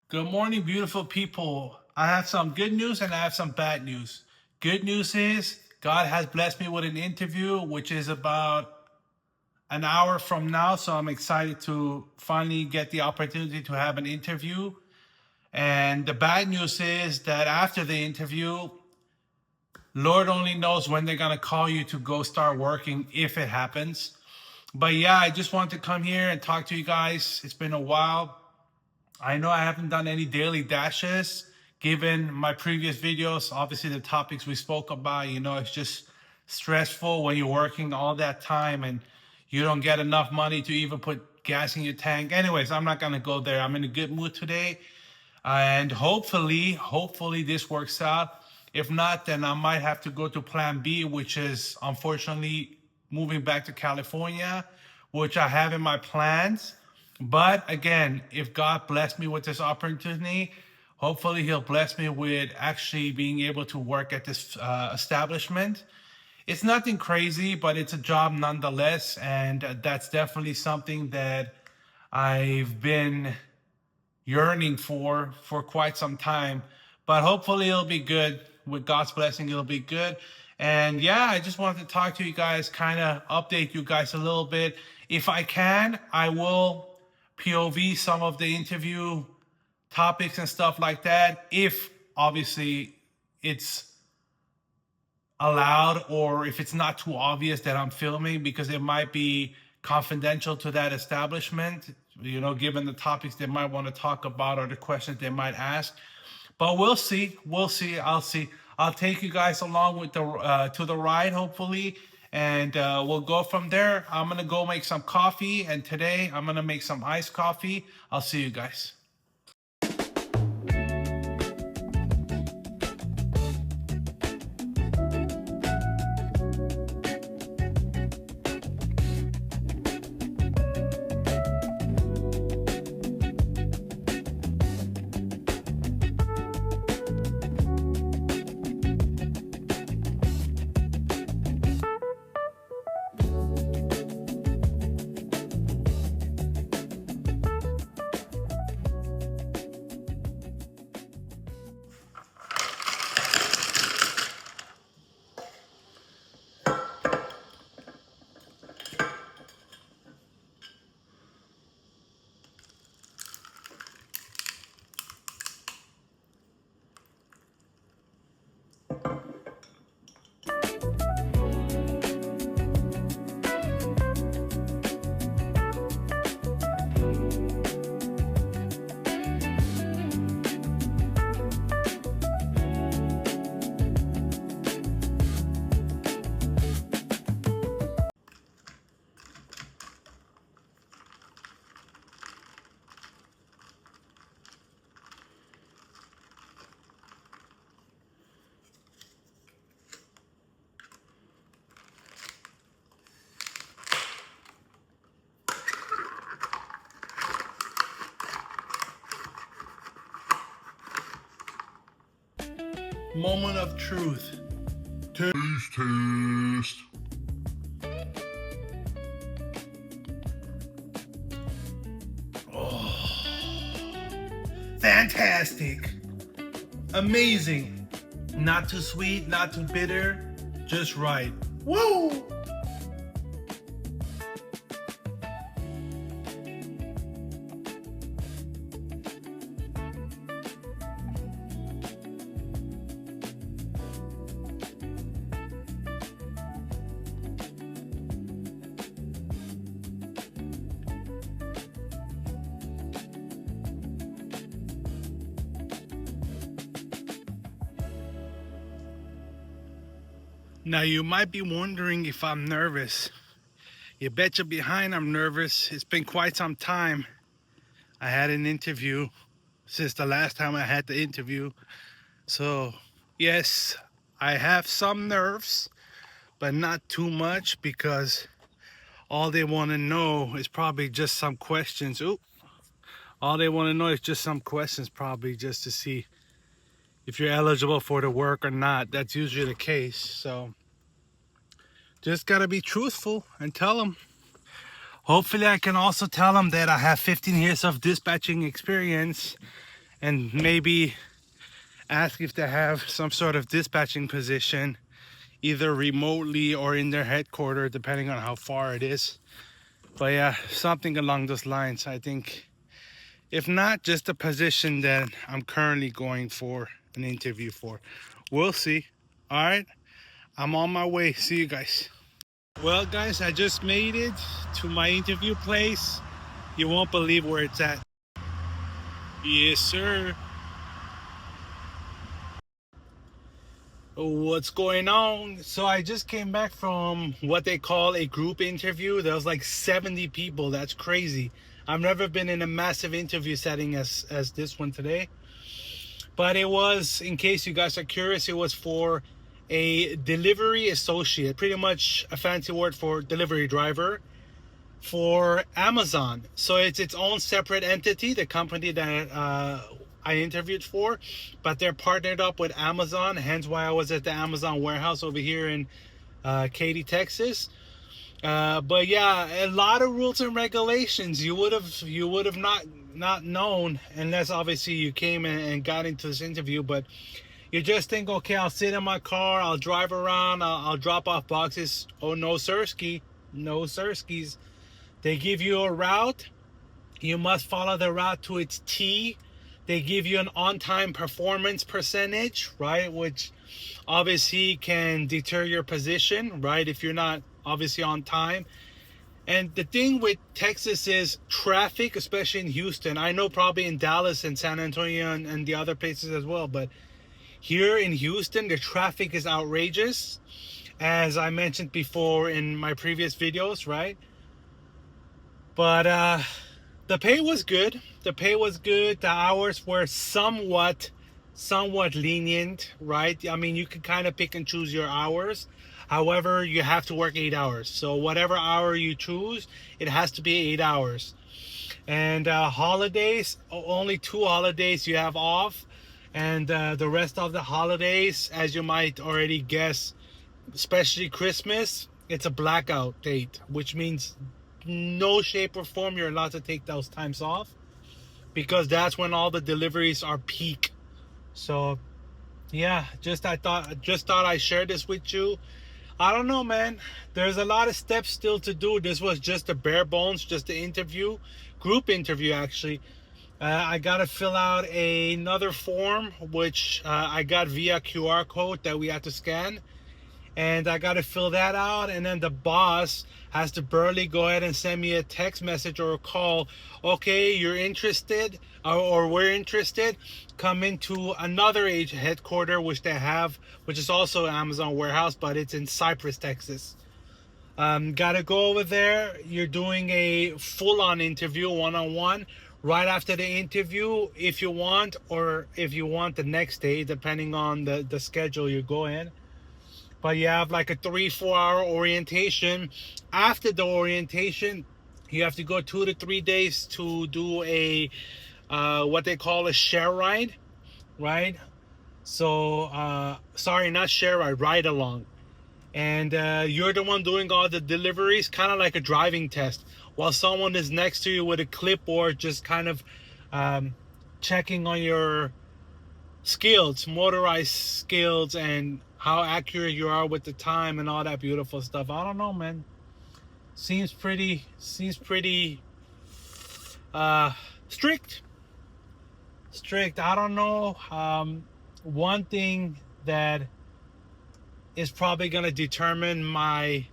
Good morning, beautiful people. I have some good news and I have some bad news. Good news is God has blessed me with an interview, which is about an hour from now. So I'm excited to finally get the opportunity to have an interview. And the bad news is that after the interview, Lord only knows when they're going to call you to go start working if it happens. But yeah, I just wanted to come here and talk to you guys. It's been a while. I know I haven't done any daily dashes given my previous videos. Obviously, the topics we spoke about, it's just stressful when you're working all that time and you don't get enough money to even put gas in your tank. Anyways, I'm not going to go there. I'm in a good mood today. And hopefully this works out. If not, then I might have to go to plan B, which is unfortunately moving back to California, which I have in my plans. But again, if God bless me with this opportunity, hopefully He'll bless me with actually being able to work at this establishment. It's nothing crazy, but it's a job nonetheless. And that's definitely something that I've been yearning for quite some time. But hopefully it'll be good. With God's blessing, it'll be good. And yeah, I just wanted to talk to you guys, kind of update you guys a little bit. If I can, I will POV some of the interview topics and stuff like that. If obviously it's allowed, or if it's not too obvious that I'm filming, because it might be confidential to that establishment, given the topics they might want to talk about or the questions they might ask. But we'll see. I'll see. I'll take you guys along with the to the ride, hopefully, and we'll go from there. I'm gonna go make some coffee, and today I'm gonna make some iced coffee. I'll see you guys. Moment of truth. Taste. Oh, fantastic. Amazing. Not too sweet, not too bitter, just right. Woo! Now you might be wondering if I'm nervous. You betcha behind I'm nervous. It's been quite some time. I had an interview since the last time I had the interview. So yes, I have some nerves, but not too much, because all they want to know is probably just some questions. All they want to know is just some questions, probably just to see if you're eligible for the work or not. That's usually the case. So just gotta be truthful and tell them. Hopefully I can also tell them that I have 15 years of dispatching experience and maybe ask if they have some sort of dispatching position, either remotely or in their headquarters, depending on how far it is. But yeah, something along those lines, I think. If not, just a position that I'm currently going for an interview for. We'll see. All right, I'm on my way. See you guys. Well, guys, I just made it to my interview place. You won't believe where it's at. Yes, sir. What's going on? So I just came back from what they call a group interview. There was like 70 people. That's crazy. I've never been in a massive interview setting as this one today. But it was, in case you guys are curious, it was for a delivery associate, pretty much a fancy word for delivery driver for Amazon. So it's its own separate entity, the company that I interviewed for, but they're partnered up with Amazon, hence why I was at the Amazon warehouse over here in Katy, Texas. But yeah, a lot of rules and regulations you would have not known unless obviously you came and got into this interview. But you just think, okay, I'll sit in my car, I'll drive around, I'll drop off boxes. Oh, no sirski, no sirskis. They give you a route. You must follow the route to its T. They give you an on-time performance percentage, right? Which obviously can deter your position, right? If you're not obviously on time. And the thing with Texas is traffic, especially in Houston. I know probably in Dallas and San Antonio and the other places as well, but here in Houston, the traffic is outrageous. As I mentioned before in my previous videos, right? But the pay was good. The pay was good. The hours were somewhat lenient, right? I mean, you can kind of pick and choose your hours. However, you have to work 8 hours. So whatever hour you choose, it has to be 8 hours. And holidays, only 2 holidays you have off. And the rest of the holidays, as you might already guess, especially Christmas, it's a blackout date, which means no shape or form you're allowed to take those times off, because that's when all the deliveries are peak. So yeah, I thought I'd share this with you. I don't know, man. There's a lot of steps still to do. This was just a bare bones, just an interview, group interview actually. I got to fill out another form, which I got via QR code that we had to scan. And I got to fill that out. And then the boss has to barely go ahead and send me a text message or a call. Okay, you're interested, or we're interested. Come into another headquarters, which they have, which is also an Amazon warehouse, but it's in Cypress, Texas. Got to go over there. You're doing a full-on interview, one-on-one. Right after the interview, if you want, or if you want the next day, depending on the schedule you go in. But you have like a 3-4 hour orientation. After the orientation, you have to go 2 to 3 days to do a what they call a share ride, right? So sorry, not share ride, ride along. And you're the one doing all the deliveries, kind of like a driving test, while someone is next to you with a clipboard, just kind of checking on your skills, motorized skills, and how accurate you are with the time and all that beautiful stuff. I don't know, man. Seems pretty strict. I don't know. One thing that is probably going to determine my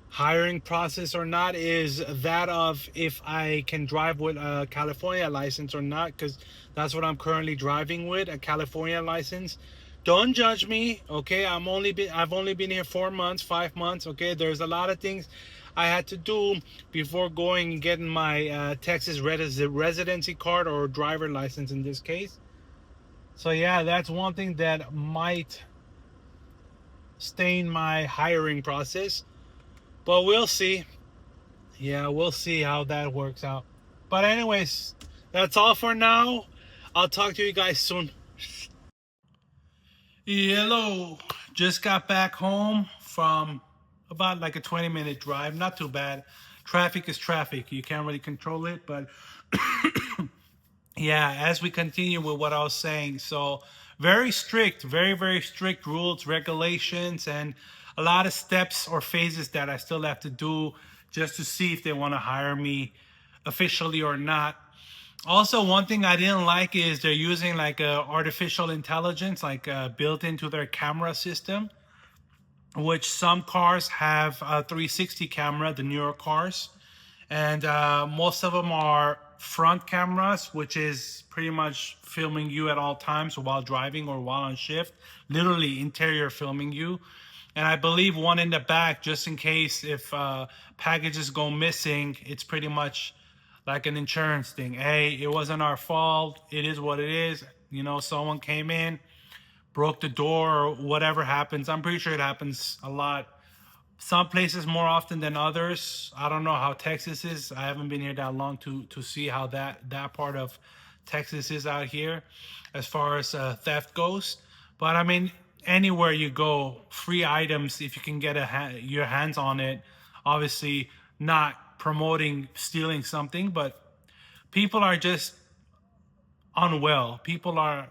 hiring process or not is that of if I can drive with a California license or not, because that's what I'm currently driving with, a California license. Don't judge me, okay? I've only been here 4 months, 5 months, okay? There's a lot of things I had to do before going and getting my Texas residency card, or driver license in this case. So yeah, that's one thing that might stain my hiring process. But we'll see. Yeah, we'll see how that works out. But anyways, that's all for now. I'll talk to you guys soon. Hello. Just got back home from about like a 20-minute drive. Not too bad. Traffic is traffic. You can't really control it, but yeah, as we continue with what I was saying, so very strict, very, very strict rules, regulations, and a lot of steps or phases that I still have to do just to see if they want to hire me officially or not. Also, one thing I didn't like is they're using like artificial intelligence, like built into their camera system, which some cars have a 360 camera, the newer cars, and most of them are front cameras, which is pretty much filming you at all times while driving or while on shift, literally interior filming you. And I believe one in the back, just in case if packages go missing, it's pretty much like an insurance thing. Hey, it wasn't our fault. It is what it is. You know, someone came in, broke the door, or whatever happens. I'm pretty sure it happens a lot. Some places more often than others. I don't know how Texas is. I haven't been here that long to see how that part of Texas is out here as far as theft goes. But I mean, anywhere you go, free items if you can get your hands on it. Obviously, not promoting stealing something, but people are just unwell. People are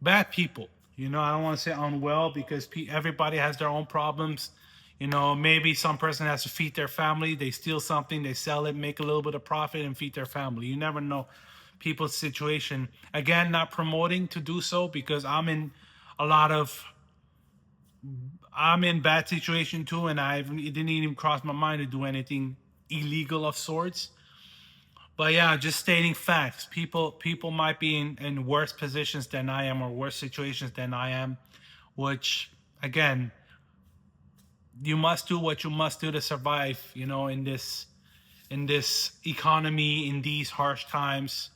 bad people. You know, I don't want to say unwell because everybody has their own problems. You know, maybe some person has to feed their family. They steal something, they sell it, make a little bit of profit, and feed their family. You never know people's situation. Again, not promoting to do so because a lot of I'm in bad situation too, and it didn't even cross my mind to do anything illegal of sorts. But yeah, just stating facts. People might be in worse positions than I am or worse situations than I am, which again, you must do what you must do to survive, you know, in this economy, in these harsh times.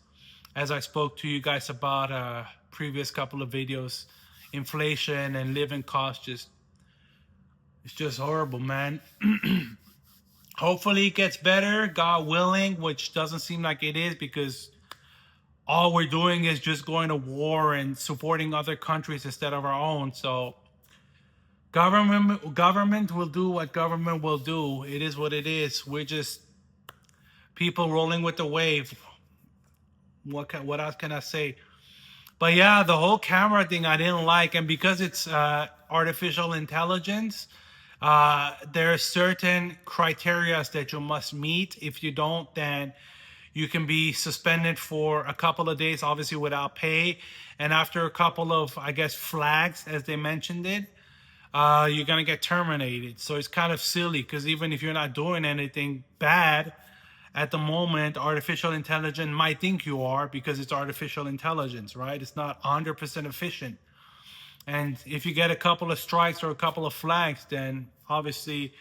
As I spoke to you guys about previous couple of videos, inflation and living costs it's just horrible, man. Hopefully it gets better, God willing, which doesn't seem like it is because all we're doing is just going to war and supporting other countries instead of our own. So government will do what government will do. It is what it is. We're just people rolling with the wave. What else can I say? But yeah, the whole camera thing I didn't like, and because it's artificial intelligence, there are certain criteria that you must meet. If you don't, then you can be suspended for a couple of days, obviously without pay. And after a couple of, I guess, flags, as they mentioned it, you're gonna get terminated. So it's kind of silly because even if you're not doing anything bad at the moment, artificial intelligence might think you are because it's artificial intelligence, right? It's not 100% efficient. And if you get a couple of strikes or a couple of flags, then obviously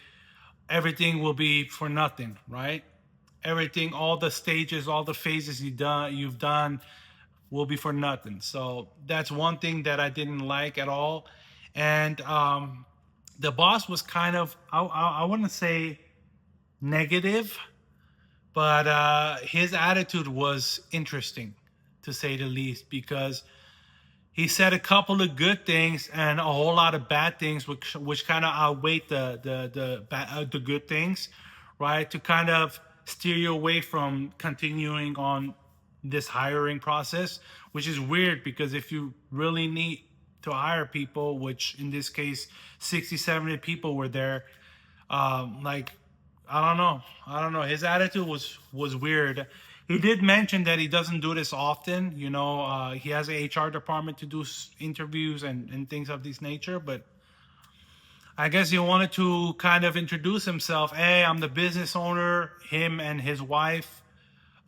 everything will be for nothing, right? Everything, all the stages, all the phases you've done will be for nothing. So that's one thing that I didn't like at all. And the boss was kind of, I wouldn't say negative, but his attitude was interesting, to say the least, because he said a couple of good things and a whole lot of bad things, which kind of outweighed the good things, right? To kind of steer you away from continuing on this hiring process, which is weird because if you really need to hire people, which in this case 60, 70 people were there, like I don't know. His attitude was weird. He did mention that he doesn't do this often. You know, he has a HR department to do interviews and things of this nature. But I guess he wanted to kind of introduce himself. Hey, I'm the business owner. Him and his wife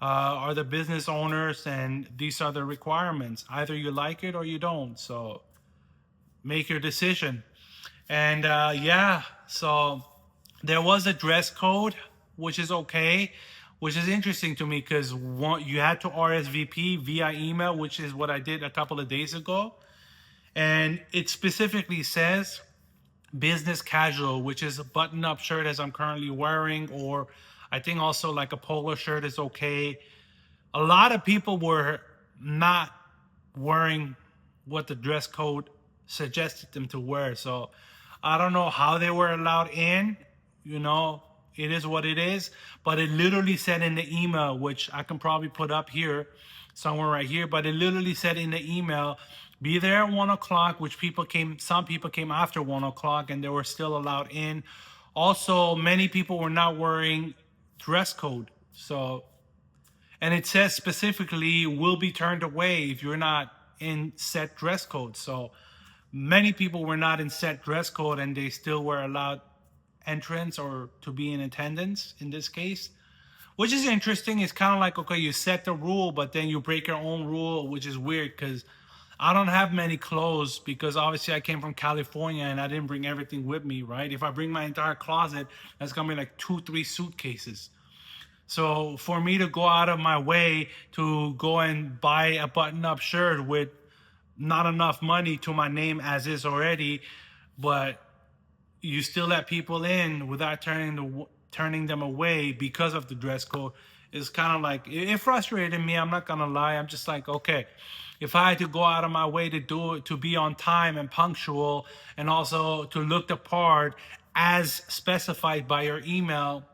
are the business owners, and these are the requirements. Either you like it or you don't. So make your decision. And yeah, so there was a dress code, which is okay, which is interesting to me because you had to RSVP via email, which is what I did a couple of days ago. And it specifically says business casual, which is a button up shirt as I'm currently wearing, or I think also like a polo shirt is okay. A lot of people were not wearing what the dress code suggested them to wear. So I don't know how they were allowed in. You know, it is what it is. But it literally said in the email, which I can probably put up here, somewhere right here, but it literally said in the email, be there at 1 o'clock, which some people came after 1 o'clock and they were still allowed in. Also, many people were not wearing dress code. So, and it says specifically will be turned away if you're not in set dress code. So many people were not in set dress code and they still were allowed entrance or to be in attendance in this case, which is interesting. It's kind of like, okay, you set the rule, but then you break your own rule, which is weird because I don't have many clothes because obviously I came from California and I didn't bring everything with me, right? If I bring my entire closet, that's gonna be like 2-3 suitcases. So for me to go out of my way to go and buy a button-up shirt with not enough money to my name as is already, but you still let people in without turning them away because of the dress code is kind of like, it frustrated me. I'm not gonna lie. I'm just like, okay, if I had to go out of my way to do it, to be on time and punctual, and also to look the part as specified by your email,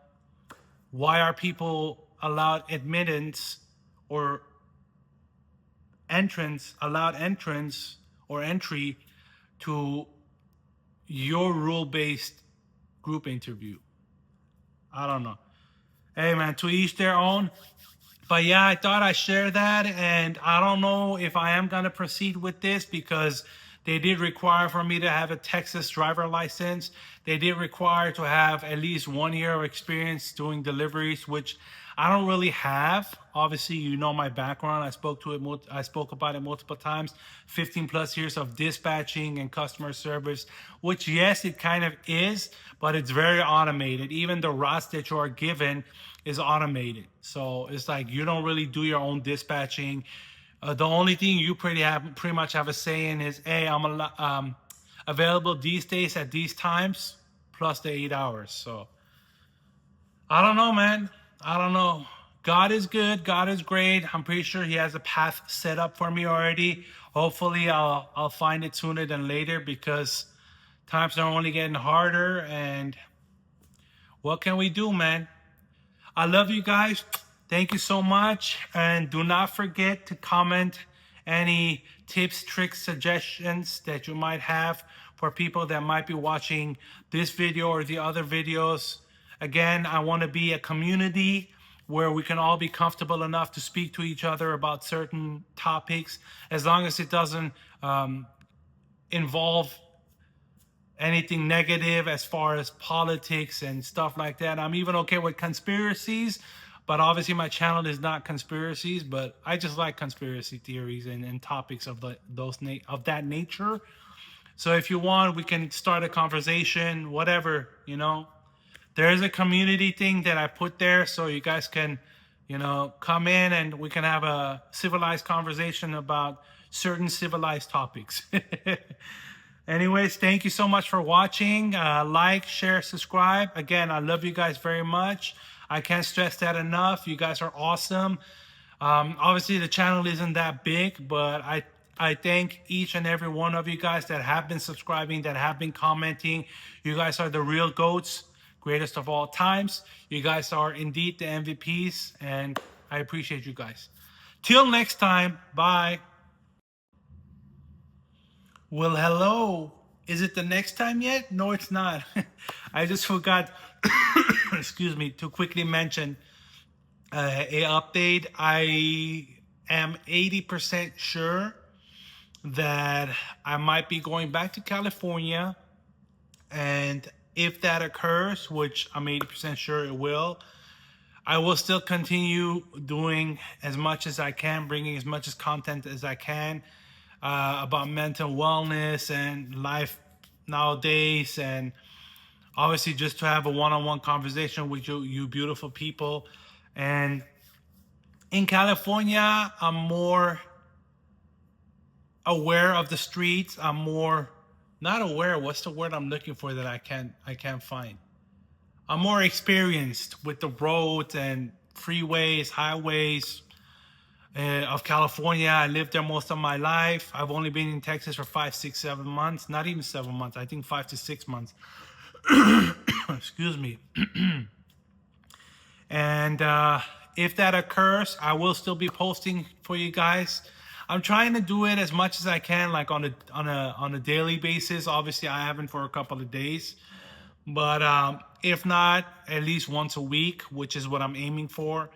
why are people allowed admittance or allowed entrance or entry to your rule-based group interview? I don't know. Hey man, to each their own. But yeah, I thought I'd share that, and I don't know if I am gonna proceed with this because they did require for me to have a Texas driver license. They did require to have at least 1 year of experience doing deliveries, which I don't really have. Obviously, you know my background. I spoke about it multiple times. 15 plus years of dispatching and customer service, which yes, it kind of is, but it's very automated. Even the routes that you are given is automated. So it's like you don't really do your own dispatching. The only thing you pretty much have a say in is, hey, I'm available these days at these times plus the 8 hours. So I don't know, man. I don't know. God is good. God is great. I'm pretty sure He has a path set up for me already. Hopefully, I'll find it sooner than later because times are only getting harder. And what can we do, man? I love you guys. Thank you so much. And do not forget to comment any tips, tricks, suggestions that you might have for people that might be watching this video or the other videos. Again, I want to be a community where we can all be comfortable enough to speak to each other about certain topics, as long as it doesn't involve anything negative as far as politics and stuff like that. I'm even okay with conspiracies, but obviously my channel is not conspiracies, but I just like conspiracy theories and topics of that nature. So if you want, we can start a conversation, whatever, you know. There is a community thing that I put there so you guys can, you know, come in and we can have a civilized conversation about certain civilized topics. Anyways, thank you so much for watching. Like, share, subscribe. Again, I love you guys very much. I can't stress that enough. You guys are awesome. Obviously, the channel isn't that big, but I thank each and every one of you guys that have been subscribing, that have been commenting. You guys are the real GOATs, greatest of all times. You guys are indeed the MVPs, and I appreciate you guys. Till next time, bye. Well, hello. Is it the next time yet? No, it's not. I just forgot, excuse me, to quickly mention a update. I am 80% sure that I might be going back to California. And if that occurs, which I'm 80% sure it will, I will still continue doing as much as I can, bringing as much as content as I can about mental wellness and life nowadays, and obviously just to have a one-on-one conversation with you beautiful people. And in California, I'm more aware of the streets. I'm more not aware. What's the word I'm looking for that I can't find? I'm more experienced with the roads and freeways, highways of California. I lived there most of my life. I've only been in Texas for 5, 6, 7 months. Not even 7 months. I think 5 to 6 months. Excuse me. And if that occurs, I will still be posting for you guys. I'm trying to do it as much as I can, like on a daily basis. Obviously, I haven't for a couple of days, but if not, at least once a week, which is what I'm aiming for.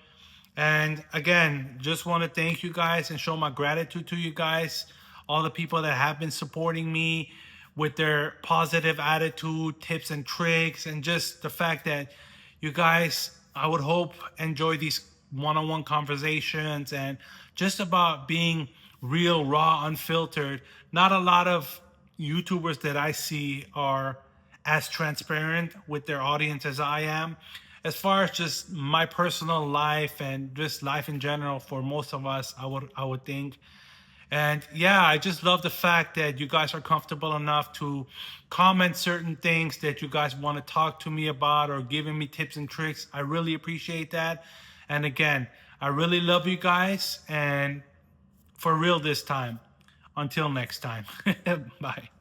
And again, just want to thank you guys and show my gratitude to you guys, all the people that have been supporting me with their positive attitude, tips and tricks, and just the fact that you guys, I would hope, enjoy these one-on-one conversations and just about being real, raw, unfiltered. Not a lot of YouTubers that I see are as transparent with their audience as I am. As far as just my personal life and just life in general, for most of us, I would think. And yeah, I just love the fact that you guys are comfortable enough to comment certain things that you guys want to talk to me about or giving me tips and tricks. I really appreciate that. And again, I really love you guys, and for real this time. Until next time. Bye.